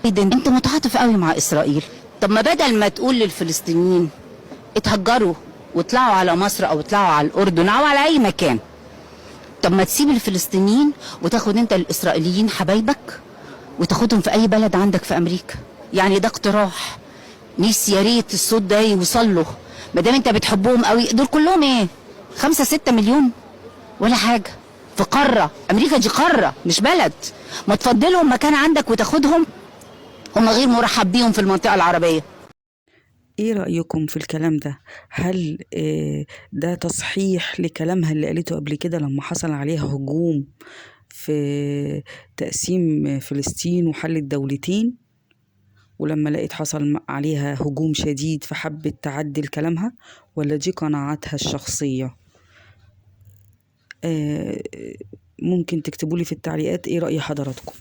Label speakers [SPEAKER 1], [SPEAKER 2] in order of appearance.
[SPEAKER 1] انت متعاطف قوي مع اسرائيل. طب ما بدل ما تقول للفلسطينيين اتهجروا واطلعوا على مصر او اطلعوا على الاردن او على اي مكان، طب ما تسيب الفلسطينيين وتاخد انت الاسرائيليين حبايبك وتاخدهم في اي بلد عندك في امريكا. يعني ده اقتراح، نفسي يا ريت الصوت ده يوصل له. ما دام انت بتحبهم قوي، دول كلهم ايه؟ 5-6 مليون ولا حاجه في قاره. امريكا دي قاره مش بلد. ما تفضلهم مكان عندك وتاخدهم، هم غير مرحب بيهم في المنطقه العربيه.
[SPEAKER 2] ايه رأيكم في الكلام ده؟ هل ده تصحيح لكلامها اللي قالته قبل كده لما حصل عليها هجوم في تقسيم فلسطين وحل الدولتين، ولما لقيت حصل عليها هجوم شديد فحبت تعدل كلامها، ولا دي قناعاتها الشخصية؟ ممكن تكتبولي في التعليقات ايه رأي حضراتكم.